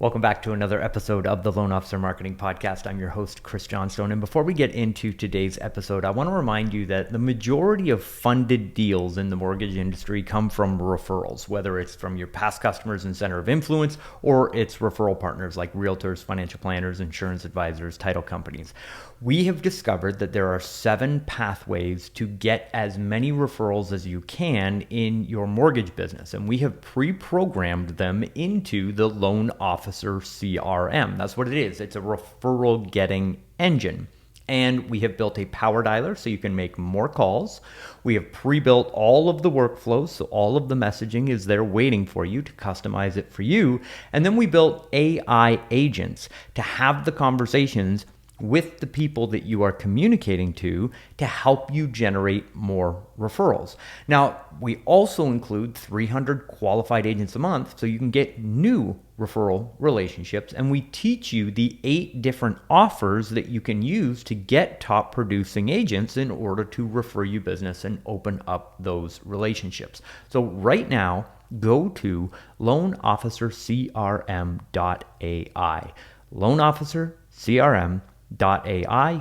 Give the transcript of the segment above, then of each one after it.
Welcome back to another episode of the Loan Officer Marketing Podcast. I'm your host, Chris Johnstone. And before we get into today's episode, I want to remind you that the majority of funded deals in the mortgage industry come from referrals, whether it's from your past customers and center of influence, or it's referral partners like realtors, financial planners, insurance advisors, title companies. We have discovered that there are 7 pathways to get as many referrals as you can in your mortgage business. And we have pre-programmed them into the Loan Officer CRM. That's what it is. It's a referral getting engine. And we have built a power dialer so you can make more calls. We have pre-built all of the workflows, so all of the messaging is there waiting for you to customize it for you. And then we built AI agents to have the conversations with the people that you are communicating to help you generate more referrals. Now, we also include 300 qualified agents a month so you can get new referral relationships, and we teach you the 8 different offers that you can use to get top producing agents in order to refer you business and open up those relationships. So right now, go to loanofficercrm.ai. loanofficercrm.ai.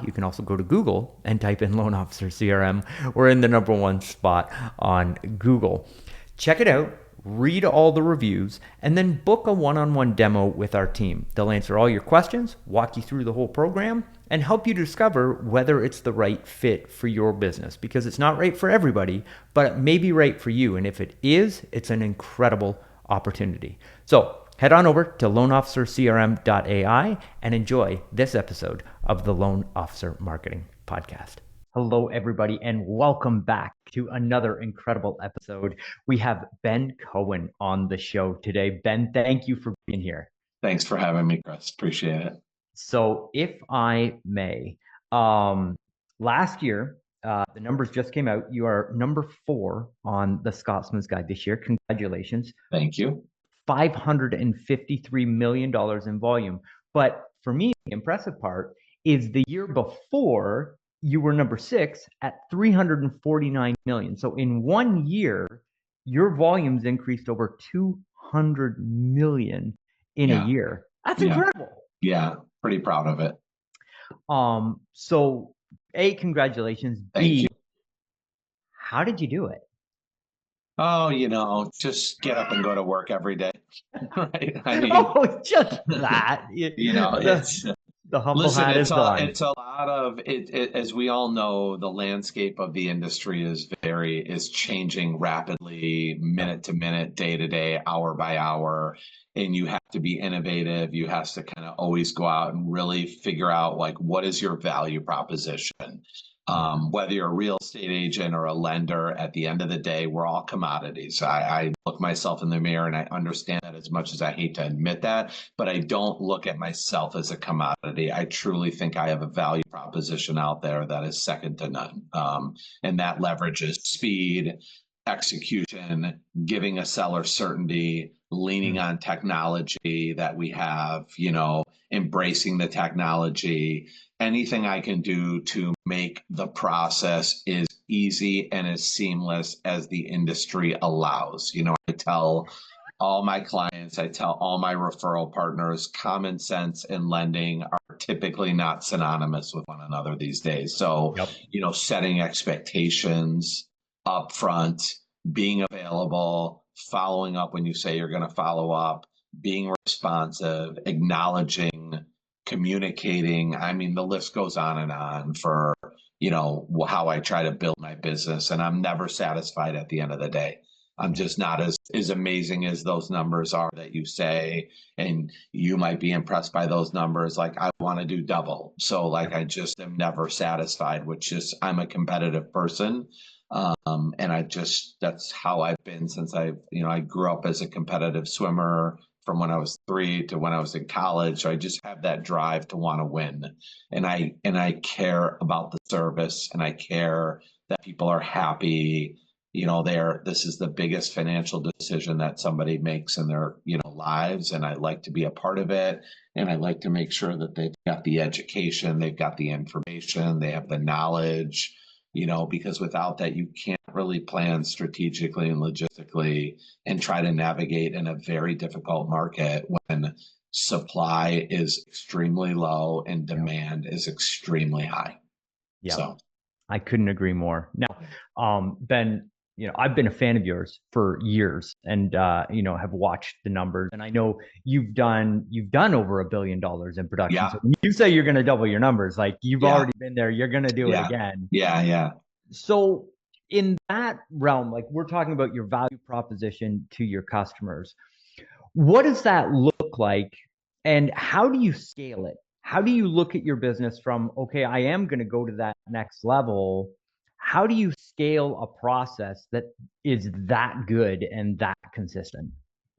You can also go to Google and type in Loan Officer CRM. We're in the #1 spot on Google. Check it out, read all the reviews, and then book a one-on-one demo with our team. They'll answer all your questions, walk you through the whole program, and help you discover whether it's the right fit for your business, because it's not right for everybody, but it may be right for you. And if it is, it's an incredible opportunity. So head on over to loanofficercrm.ai and enjoy this episode of the Loan Officer Marketing Podcast. Hello, everybody, and welcome back to another incredible episode. We have Ben Cohen on the show today. Ben, thank you for being here. Thanks for having me, Chris. Appreciate it. So if I may, last year, the numbers just came out. You are number 4 on the Scotsman's Guide this year. Congratulations. Thank you. $553 million in volume. But for me, the impressive part is the year before you were number 6 at 349 million. So in 1 year, your volumes increased over 200 million in a year. That's incredible. Yeah, pretty proud of it. So A, congratulations. Thank B, you. how did you do it? Oh, just get up and go to work every day. Right? I mean, just that. it's the humble listen, hat is on. it's a lot of it, as we all know, the landscape of the industry is changing rapidly, minute to minute, day to day, hour by hour. And you have to be innovative. You have to kind of always go out and really figure out, like, what is your value proposition? Whether you're a real estate agent or a lender, at the end of the day, we're all commodities. I look myself in the mirror and I understand that, as much as I hate to admit that, but I don't look at myself as a commodity. I truly think I have a value proposition out there that is second to none. And that leverages speed, execution, giving a seller certainty, leaning on technology that we have, embracing the technology, anything I can do to make the process as easy and as seamless as the industry allows. I tell all my clients, I tell all my referral partners, common sense and lending are typically not synonymous with one another these days. So, setting expectations upfront, being available, following up when you say you're going to follow up, being responsive, acknowledging, communicating. I mean, the list goes on for, how I try to build my business. And I'm never satisfied at the end of the day. I'm just not as amazing as those numbers are that you say, and you might be impressed by those numbers. Like, I want to do double. So I just am never satisfied, I'm a competitive person. And that's how I've been since I grew up as a competitive swimmer from when I was 3 to when I was in college. So I just have that drive to want to win. And I care about the service, and I care that people are happy. This is the biggest financial decision that somebody makes in their, lives. And I like to be a part of it. And I like to make sure that they've got the education, they've got the information, they have the knowledge, because without that, you can't really plan strategically and logistically and try to navigate in a very difficult market when supply is extremely low and Yeah. demand is extremely high. Yeah. So, I couldn't agree more. Now, Ben, I've been a fan of yours for years and have watched the numbers. And I know you've done over $1 billion in production. yeah, So when you say you're gonna double your numbers, like you've yeah, already been there, you're gonna do it yeah, again. yeah, yeah. So in that realm, like we're talking about your value proposition to your customers. What does that look like? And how do you scale it? How do you look at your business from, okay, I am going to go to that next level? How do you scale a process that is that good and that consistent?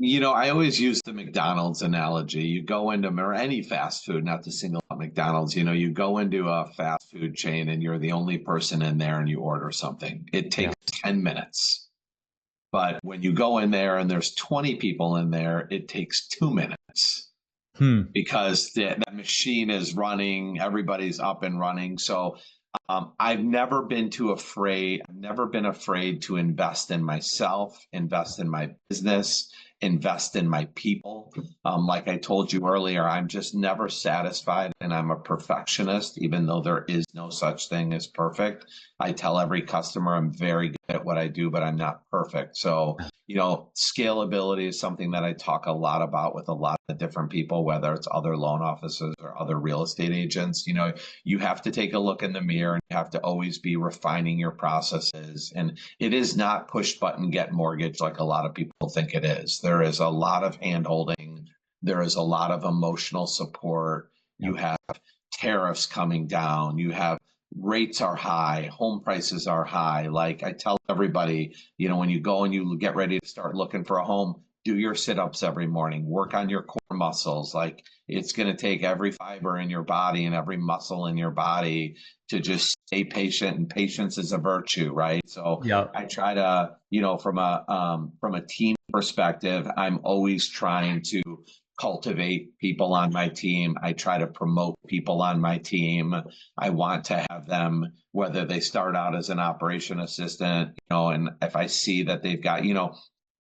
I always use the McDonald's analogy. You go into or any fast food, not to single out McDonald's, you go into a fast food chain and you're the only person in there and you order something. It Yeah. takes 10 minutes. But when you go in there and there's 20 people in there, it takes 2 minutes Hmm. because the machine is running, everybody's up and running. So I've never been afraid to invest in myself, invest in my business, invest in my people. Like I told you earlier, I'm just never satisfied and I'm a perfectionist, even though there is no such thing as perfect. I tell every customer I'm very good at what I do, but I'm not perfect. So, scalability is something that I talk a lot about with a lot of different people, whether it's other loan officers or other real estate agents. You have to take a look in the mirror and you have to always be refining your processes. And it is not push button get mortgage like a lot of people think it is. There is a lot of hand holding, there is a lot of emotional support. You Yep. have tariffs coming down, you have rates are high, home prices are high. Like I tell everybody, when you go and you get ready to start looking for a home, do your sit-ups every morning, work on your core muscles. Like it's going to take every fiber in your body and every muscle in your body to just stay patient, and patience is a virtue, right? So Yep. I try to, from a team perspective, I'm always trying to cultivate people on my team. I try to promote people on my team. I want to have them, whether they start out as an operation assistant, and if I see that they've got,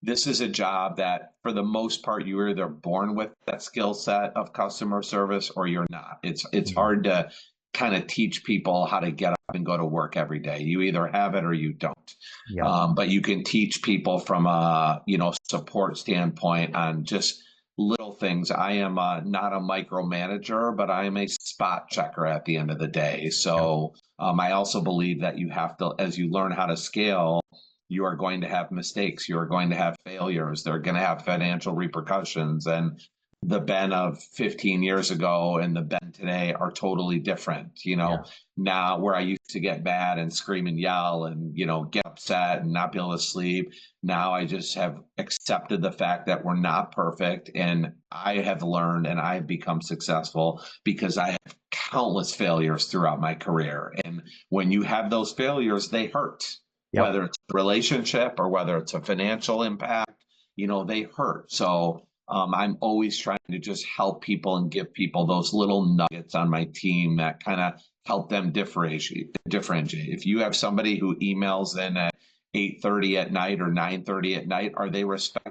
this is a job that for the most part you're either born with that skill set of customer service or you're not. It's Mm. hard to kind of teach people how to get up and go to work every day. You either have it or you don't. Yep. But you can teach people from a support standpoint on just little things. I am not a micromanager, but I am a spot checker at the end of the day. Yep. So I also believe that you have to, as you learn how to scale, you are going to have mistakes. You are going to have failures. They're going to have financial repercussions. And the Ben of 15 years ago and the Ben today are totally different. Yeah. Now where I used to get mad and scream and yell and, get upset and not be able to sleep. Now I just have accepted the fact that we're not perfect. And I have learned and I've become successful because I have countless failures throughout my career. And when you have those failures, they hurt, Yep. whether it's a relationship or whether it's a financial impact, they hurt. So I'm always trying to just help people and give people those little nuggets on my team that kind of help them differentiate. If you have somebody who emails in at 8:30 at night or 9:30 at night, are they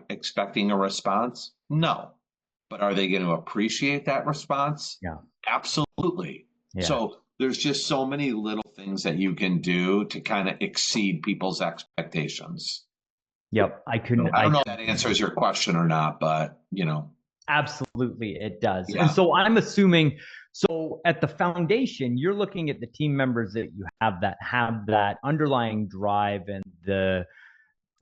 expecting a response? No. But are they going to appreciate that response? Yeah. Absolutely. Yeah. So there's just so many little things that you can do to kind of exceed people's expectations. Yep. I don't know if that answers your question or not, but Absolutely, it does. And yeah, so I'm assuming, so at the foundation, you're looking at the team members that you have that underlying drive and the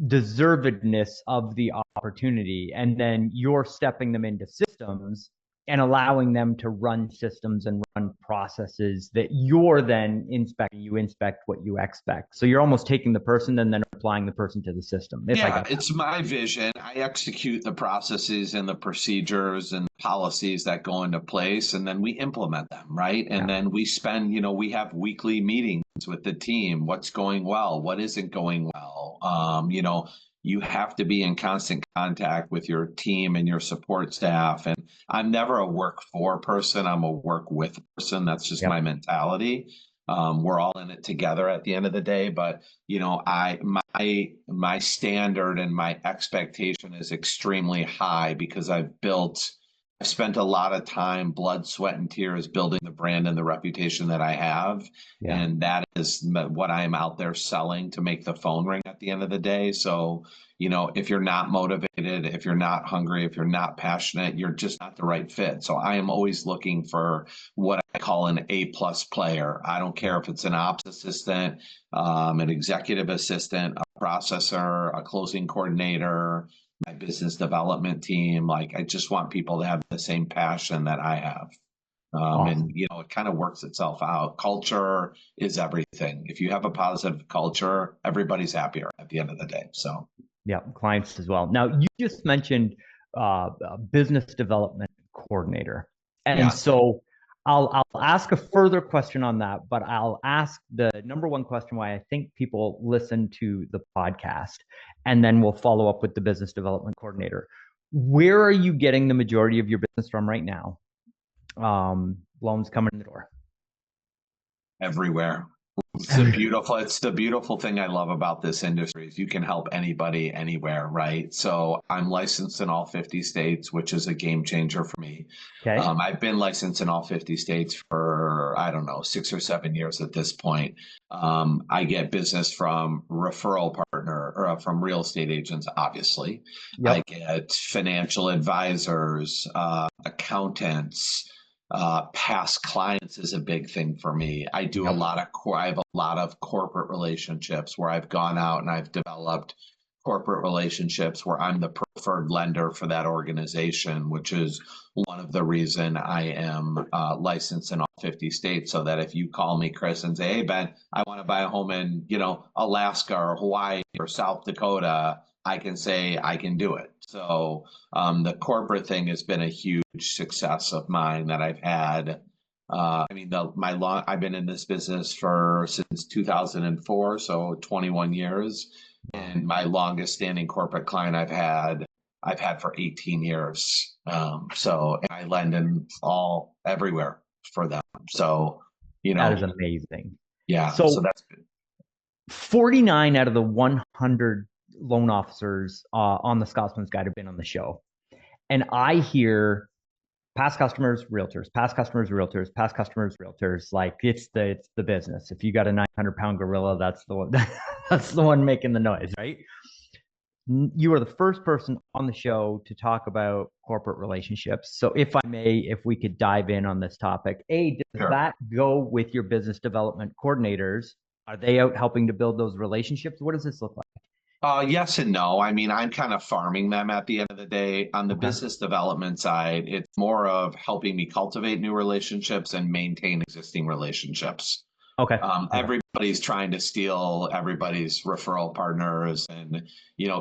deservedness of the opportunity, and then you're stepping them into systems and allowing them to run systems and run processes that you're then inspecting. You inspect what you expect, so you're almost taking the person and then applying the person to the system, if I yeah, got that. it's my vision. I execute the processes and the procedures and policies that go into place, and then we implement them, right? And Yeah. then we spend, we have weekly meetings with the team. What's going well? What isn't going well? You have to be in constant contact with your team and your support staff. And I'm never a work for person. I'm a work with person. That's just my Yep. mentality. We're all in it together at the end of the day, but my standard and my expectation is extremely high because I've built I've spent a lot of time, blood, sweat, and tears building the brand and the reputation that I have. Yeah. And that is what I'm out there selling to make the phone ring at the end of the day. So, if you're not motivated, if you're not hungry, if you're not passionate, you're just not the right fit. So I am always looking for what I call an A+ player. I don't care if it's an ops assistant, an executive assistant, a processor, a closing coordinator, my business development team. Like, I just want people to have the same passion that I have. And Awesome. it kind of works itself out. Culture is everything. If you have a positive culture, everybody's happier at the end of the day. So Yeah, clients as well. Now, you just mentioned business development coordinator. And yes, so I'll ask a further question on that, but I'll ask the number one question why I think people listen to the podcast, and then we'll follow up with the business development coordinator. Where are you getting the majority of your business from right now? Loans coming in the door. everywhere. It's the beautiful thing I love about this industry is you can help anybody anywhere, right? So I'm licensed in all 50 states, which is a game changer for me. Okay. I've been licensed in all 50 states for, I don't know, 6 or 7 years at this point. I get business from referral partner or from real estate agents, obviously. I Yep. get financial advisors, accountants, past clients is a big thing for me. Yep. I have a lot of corporate relationships where I've gone out and I've developed corporate relationships where I'm the preferred lender for that organization, which is one of the reason I am licensed in all 50 states. So that if you call me, Chris, and say, "Hey Ben, I want to buy a home in Alaska or Hawaii or South Dakota," I can say I can do it. So the corporate thing has been a huge success of mine that I've had. I mean, I've been in this business since 2004, so 21 years, Wow. and my longest standing corporate client I've had for 18 years. And I lend in everywhere for them. So, That is amazing. yeah, so So that's good. 49 out of the 100 loan officers on the Scotsman's Guide have been on the show. And I hear past customers, realtors, past customers, realtors, past customers, realtors. Like it's the business. If you got a 900-pound gorilla, that's the one that's the one making the noise, right? You are the first person on the show to talk about corporate relationships. So if I may, if we could dive in on this topic, does Sure. that go with your business development coordinators? Are they out helping to build those relationships? What does this look like? Yes and no. I mean, I'm kind of farming them at the end of the day. On the Okay. business development side, it's more of helping me cultivate new relationships and maintain existing relationships. Okay. Okay. Everybody's trying to steal everybody's referral partners and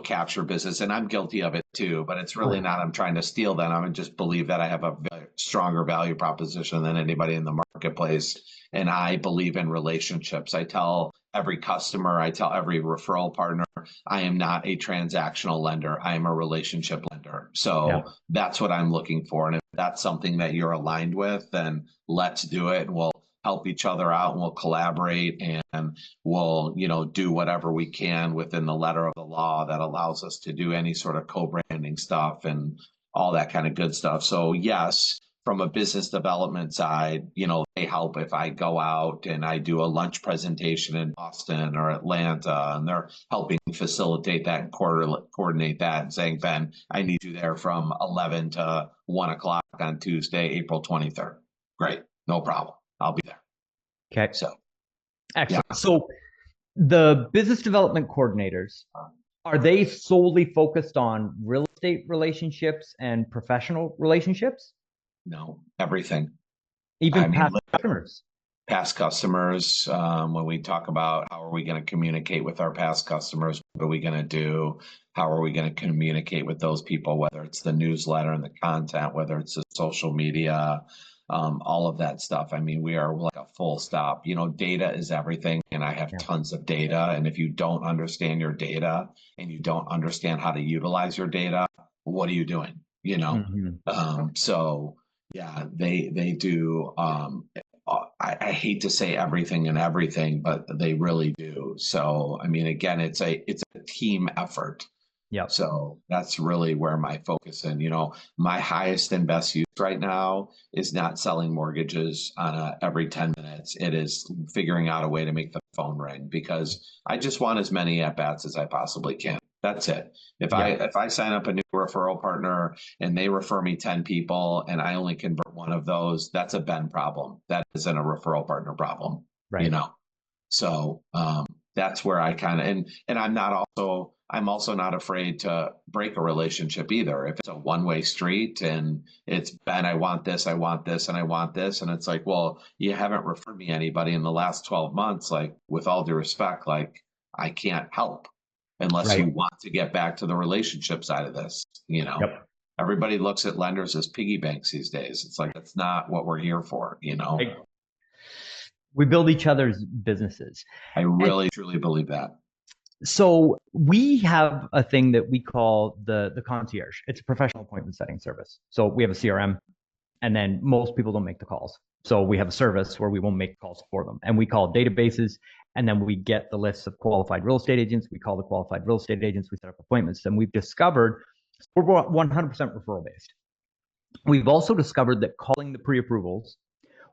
capture business, and I'm guilty of it too. But it's Oh really yeah. not. I'm trying to steal them. I just believe that I have a stronger value proposition than anybody in the marketplace, and I believe in relationships. I tell every customer, I tell every referral partner, I am not a transactional lender. I am a relationship lender. Yeah. So that's what I'm looking for, and if that's something that you're aligned with, then let's do it, and we'll help each other out and we'll collaborate and we'll do whatever we can within the letter of the law that allows us to do any sort of co-branding stuff and all that kind of good stuff. So yes, from a business development side, they help if I go out and I do a lunch presentation in Boston or Atlanta, and they're helping facilitate that and coordinate that and saying, Ben, I need you there from 11 to 1 o'clock on Tuesday, April 23rd. Great. No problem. I'll be there. Okay. So, yeah. Excellent. So the business development coordinators, are they solely focused on real estate relationships and professional relationships? No, everything. I Even mean, past customers? past customers, when we talk about how are we going to communicate with our past customers, what are we going to do? How are we going to communicate with those people, whether it's the newsletter and the content, whether it's the social media, all of that stuff. I mean, we are like a full stop. Data is everything, and I have Yeah. tons of data. And if you don't understand your data and you don't understand how to utilize your data, what are you doing? Hmm. So yeah, they do. I hate to say everything and everything, but they really do. So I mean, again, it's a team effort. Yep. So that's really where my focus and my highest and best use right now is not selling mortgages on every 10 minutes. It is figuring out a way to make the phone ring because I just want as many at bats as I possibly can. That's it. Yep. If I sign up a new referral partner and they refer me 10 people and I only convert one of those, that's a Ben problem. That isn't a referral partner problem, you Right. know. So that's where I kind of and I'm also not afraid to break a relationship either. If it's a one-way street and it's Ben, I want this, I want this, and I want this, and it's like, well, you haven't referred me anybody in the last 12 months. Like, with all due respect, like I can't help unless Right. you want to get back to the relationship side of this. Yep. Everybody looks at lenders as piggy banks these days. It's like that's not what we're here for. Right. We build each other's businesses. I And really truly believe that. so we have a thing that we call the concierge. It's a professional appointment setting service. So we have a CRM, and then most people don't make the calls. So we have a service where we won't make calls for them, and we call databases, and then we get the lists of qualified real estate agents. We call the qualified real estate agents. We set up appointments, and we've discovered we're 100% referral based. We've also discovered that calling the pre-approvals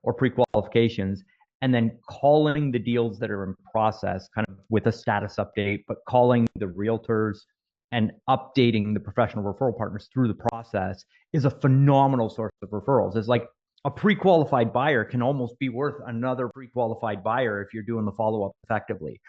or pre-qualifications and then calling the deals that are in process kind of with a status update, but calling the realtors and updating the professional referral partners through the process is a phenomenal source of referrals. It's like a pre-qualified buyer can almost be worth another pre-qualified buyer if you're doing the follow-up effectively.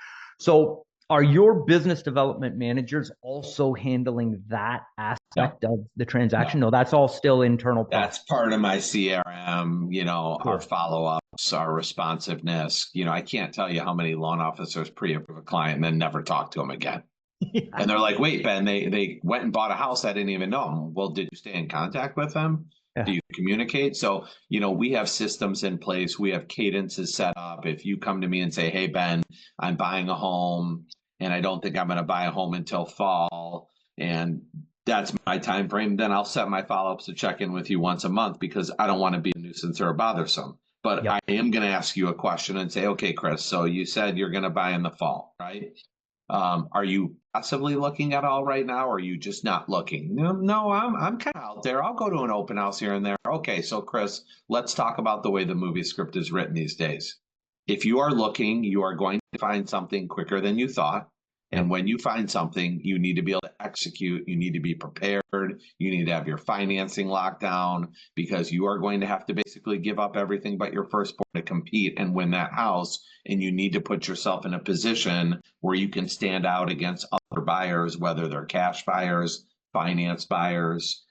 So are your business development managers also handling that No, aspect of the transaction? no. No, that's all still internal That's process. part of my CRM, our Cool. follow-ups, our responsiveness. I can't tell you how many loan officers pre-approve a client and then never talk to them again. Yeah. And they're like, wait, Ben, they went and bought a house. I didn't even know them. Well, did you stay in contact with them? Do Yeah. you communicate? So, we have systems in place. We have cadences set up. If you come to me and say, hey, Ben, I'm buying a home and I don't think I'm going to buy a home until fall, and that's my time frame, then I'll set my follow-ups to check in with you once a month because I don't want to be a nuisance or bothersome. But Yep. I am going to ask you a question and say, okay, Chris, so you said you're going to buy in the fall, right? Are you passively looking at all right now, or are you just not looking? No, no, I'm kind of out there. I'll go to an open house here and there. Okay, so Chris, let's talk about the way the movie script is written these days. If you are looking, you are going to find something quicker than you thought. And Yep. when you find something, you need to be able to execute. You need to be prepared. You need to have your financing locked down because you are going to have to basically give up everything but your firstborn to compete and win that house. And you need to put yourself in a position where you can stand out against other buyers, whether they're cash buyers, finance buyers.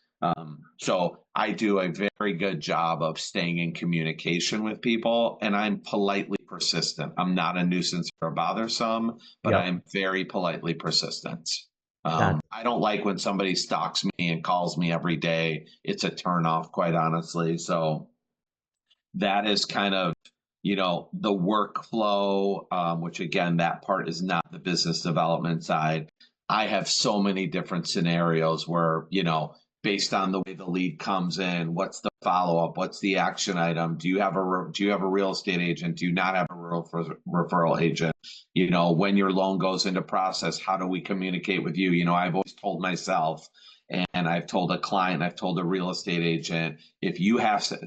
So I do a very good job of staying in communication with people, and I'm politely persistent. I'm not a nuisance or bothersome, but Yep. I'm very politely persistent. That I don't like when somebody stalks me and calls me every day. It's a turnoff, quite honestly. So that is kind of the workflow, which again, that part is not the business development side. I have so many different scenarios where based on the way the lead comes in, what's the follow-up, what's the action item, do you have a real estate agent, do you not have a referral agent, when your loan goes into process, how do we communicate with you? I've always told myself, and I've told a client, I've told a real estate agent, if you have to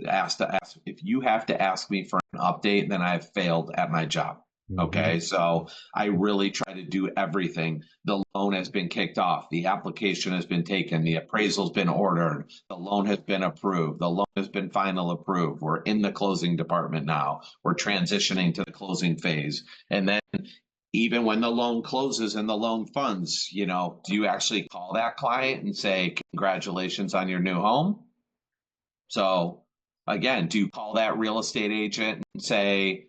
ask me for an update, then I've failed at my job. mhm. Okay, so I really try to do everything. The loan has been kicked off, the application has been taken, the appraisal's been ordered, the loan has been approved, the loan has been final approved. We're in the closing department now. We're transitioning to the closing phase. And then even when the loan closes and the loan funds, do you actually call that client and say, congratulations on your new home? So again, do you call that real estate agent and say,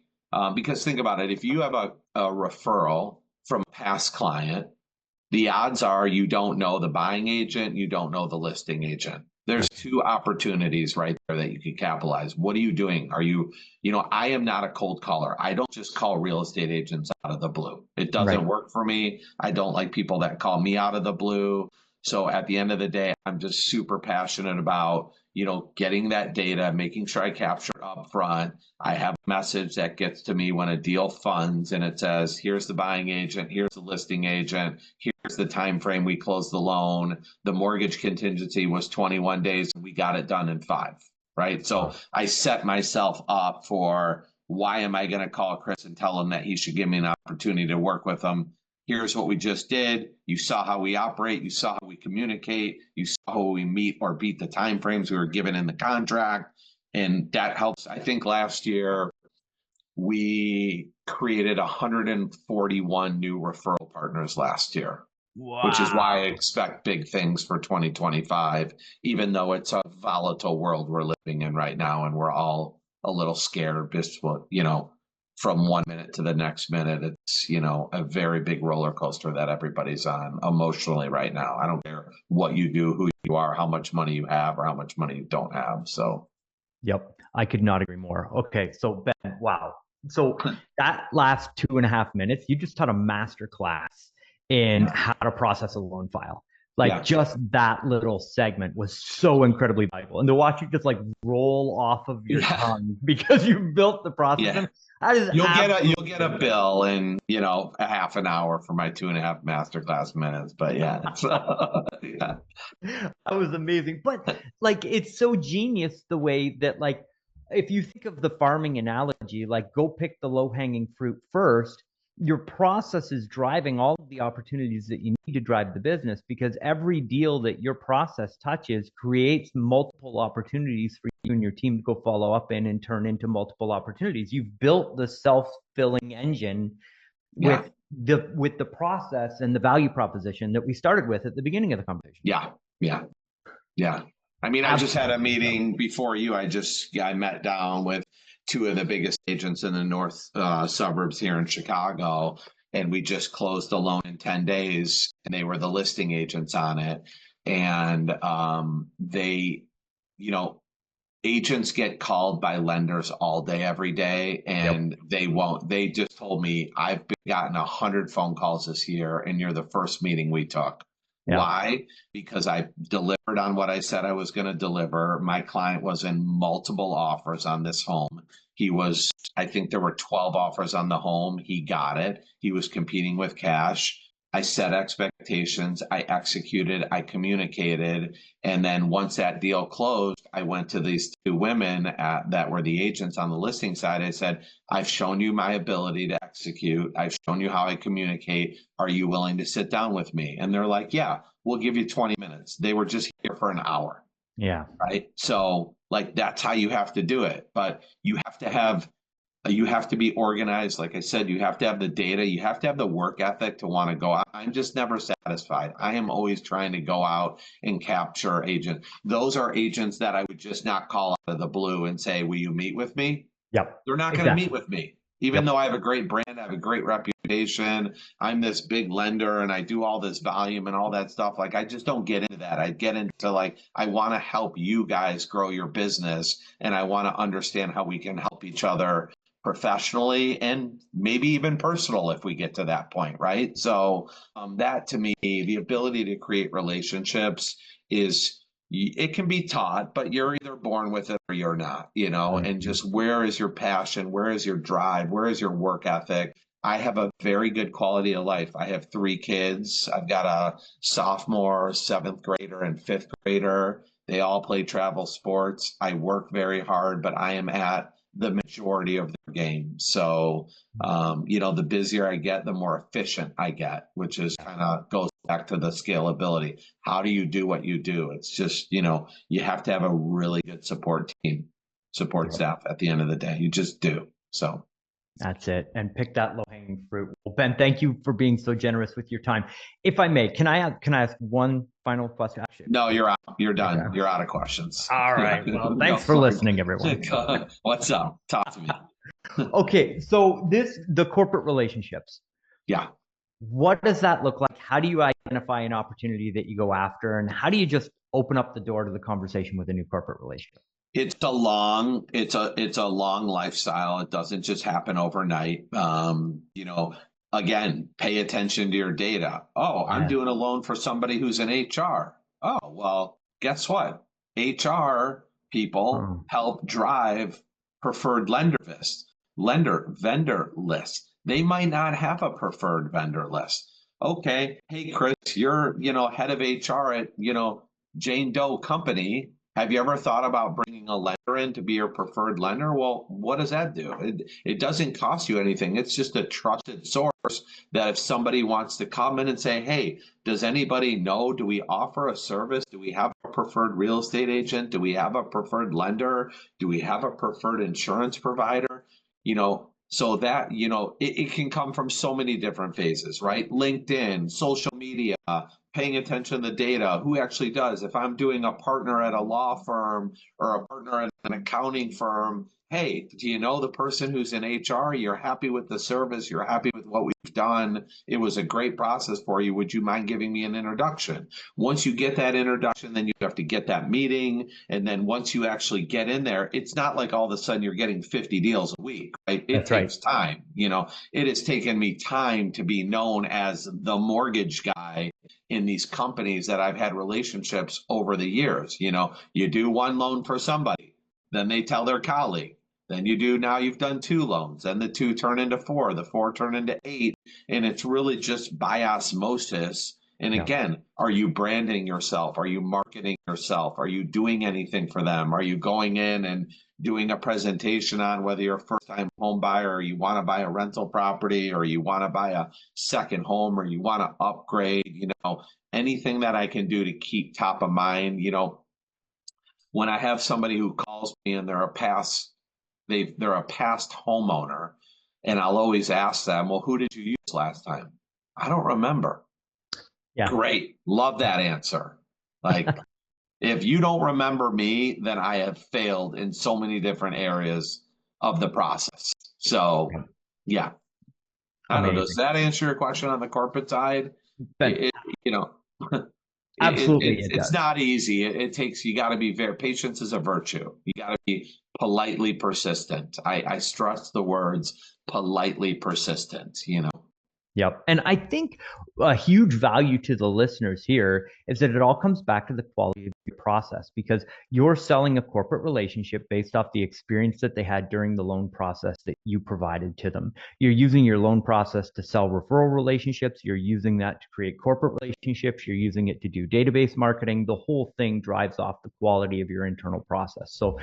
because think about it, if you have a referral from a past client, the odds are you don't know the buying agent, you don't know the listing agent. There's two opportunities right there that you can capitalize. What are you doing? I am not a cold caller. I don't just call real estate agents out of the blue. It Right. doesn't work for me. I don't like people that call me out of the blue. So at the end of the day, I'm just super passionate about, getting that data, making sure I capture it up front. I have a message that gets to me when a deal funds and it says, here's the buying agent, here's the listing agent, here's the time frame we closed the loan. The mortgage contingency was 21 days and we got it done in 5, right? So I set myself up for, why am I going to call Chris and tell him that he should give me an opportunity to work with him? Here's what we just did. You saw how we operate. You saw how we communicate. You saw how we meet or beat the timeframes we were given in the contract. And that helps. I think last year we created 141 new referral partners last year. Wow. Which is why I expect big things for 2025, even though it's a volatile world we're living in right now. And we're all a little scared, just from 1 minute to the next minute. It's, a very big roller coaster that everybody's on emotionally right now. I don't care what you do, who you are, how much money you have, or how much money you don't have. So, yep, I could not agree more. Okay, so Ben, wow. So that last 2.5 minutes, you just taught a master class in how to process a loan file. Just that little segment was so incredibly valuable. And to watch you just roll off of your tongue because you built the process. Yeah. That is you'll get a bill in, a half an hour for my 2.5 masterclass minutes. But yeah. Yeah. That was amazing. But it's so genius the way that if you think of the farming analogy, go pick the low-hanging fruit first. Your process is driving all of the opportunities that you need to drive the business, because every deal that your process touches creates multiple opportunities for you and your team to go follow up in and turn into multiple opportunities. You've built the self-filling engine with the process and the value proposition that we started with at the beginning of the conversation. Yeah. I mean, I just had a meeting before you. I met down with 2 of the biggest agents in the north suburbs here in Chicago, and we just closed the loan in 10 days, and they were the listing agents on it. And they, agents get called by lenders all day, every day, and they just told me, I've gotten 100 phone calls this year, and you're the first meeting we took. Why? Because I delivered on what I said I was going to deliver. My client was in multiple offers on this home. I think there were 12 offers on the home. He got it. He was competing with cash. I set expectations. I executed. I communicated. And then once that deal closed, I went to these 2 women that were the agents on the listing side. I said, I've shown you my ability to execute. I've shown you how I communicate. Are you willing to sit down with me? And they're like, yeah, we'll give you 20 minutes. They were just here for an hour. Yeah. Right. So that's how you have to do it. But you have to be organized. Like I said, you have to have the data. You have to have the work ethic to want to go out. I'm just never satisfied. I am always trying to go out and capture agents. Those are agents that I would just not call out of the blue and say, will you meet with me? Yep. They're not going to meet with me. Even though I have a great brand, I have a great reputation, I'm this big lender and I do all this volume and all that stuff. I just don't get into that. I get into I want to help you guys grow your business, and I want to understand how we can help each other professionally and maybe even personal if we get to that point, right? So that to me, the ability to create relationships it can be taught, but you're either born with it or you're not, and just where is your passion? Where is your drive? Where is your work ethic? I have a very good quality of life. I have 3 kids. I've got a sophomore, 7th grader, and 5th grader. They all play travel sports. I work very hard, but I am at the majority of their game. So, the busier I get, the more efficient I get, which is kind of goes back to the scalability. How do you do what you do? It's just, you have to have a really good support staff at the end of the day. You just do. So that's it. And pick that low-hanging fruit. Well, Ben, thank you for being so generous with your time. If I may, can I ask one final question? No, you're out. You're done. Okay. You're out of questions. All right. Well, thanks for listening, everyone. What's up? Talk to me. Okay. So the corporate relationships. Yeah. What does that look like? How do you identify an opportunity that you go after? And how do you just open up the door to the conversation with a new corporate relationship? It's a long lifestyle. It doesn't just happen overnight. Again, pay attention to your data. Oh, I'm Yeah. doing a loan for somebody who's in HR. Oh, well, guess what? HR people Oh, help drive preferred vendor list. They might not have a preferred vendor list. Okay, hey Chris, you're, head of HR at, Jane Doe company. Have you ever thought about bringing a lender in to be your preferred lender? Well, what does that do? It doesn't cost you anything. It's just a trusted source that if somebody wants to come in and say, hey, does anybody know, do we offer a service? Do we have a preferred real estate agent? Do we have a preferred lender? Do we have a preferred insurance provider? So that, it can come from so many different phases, right? LinkedIn, social media, paying attention to the data, who actually does. If I'm doing a partner at a law firm or a partner at an accounting firm, hey, do you know the person who's in HR? You're happy with the service. You're happy with what we've done. It was a great process for you. Would you mind giving me an introduction? Once you get that introduction, then you have to get that meeting. And then once you actually get in there, it's not like all of a sudden you're getting 50 deals a week, right? It that's right. takes time. It has taken me time to be known as the mortgage guy in these companies that I've had relationships over the years. You do one loan for somebody, then they tell their colleague. Then now you've done two loans, then the two turn into four, the four turn into eight. And it's really just by osmosis. And Yeah. again, are you branding yourself? Are you marketing yourself? Are you doing anything for them? Are you going in and doing a presentation on whether you're a first time home buyer or you want to buy a rental property or you want to buy a second home or you want to upgrade, anything that I can do to keep top of mind, when I have somebody who calls me and they're a past homeowner, and I'll always ask them, well, who did you use last time? I don't remember. Yeah. Great. Love that answer. Like, if you don't remember me, then I have failed in so many different areas of the process. So, Yeah. yeah, I don't know. Does Amazing. that answer your question on the corporate side? Ben, It, you know, absolutely it it's does. not easy. You got to be patience is a virtue. You got to be politely persistent. I stress the words politely persistent. Yep. And I think a huge value to the listeners here is that it all comes back to the quality of your process because you're selling a corporate relationship based off the experience that they had during the loan process that you provided to them. You're using your loan process to sell referral relationships. You're using that to create corporate relationships. You're using it to do database marketing. The whole thing drives off the quality of your internal process. So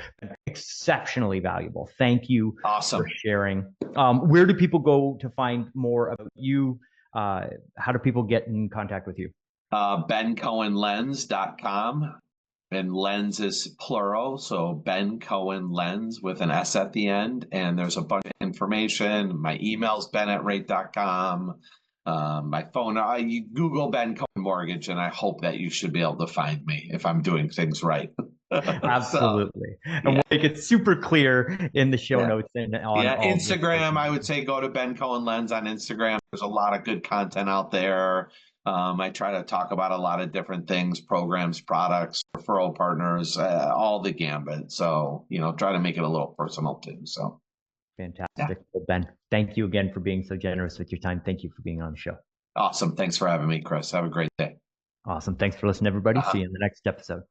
exceptionally valuable. Thank you for Awesome. sharing. Where do people go to find more about you? How do people get in contact with you? BenCohenLens.com. And lens is plural, so Ben Cohen Lens with an S at the end. And there's a bunch of information. My email's ben@rate.com. My phone, you Google Ben Cohen Mortgage, and I hope that you should be able to find me if I'm doing things right. So, Absolutely. And we'll yeah, make it super clear in the show yeah. notes and on Yeah, all of the social Instagram, I media. would say go to Ben Cohen Lens on Instagram. There's a lot of good content out there. I try to talk about a lot of different things, programs, products, referral partners, all the gambit. So, try to make it a little personal too. So, yeah, Fantastic. Well, Ben, thank you again for being so generous with your time. Thank you for being on the show. awesome. Thanks for having me, Chris. Have a great day. Awesome. Thanks for listening, everybody. See Uh-huh. you in the next episode.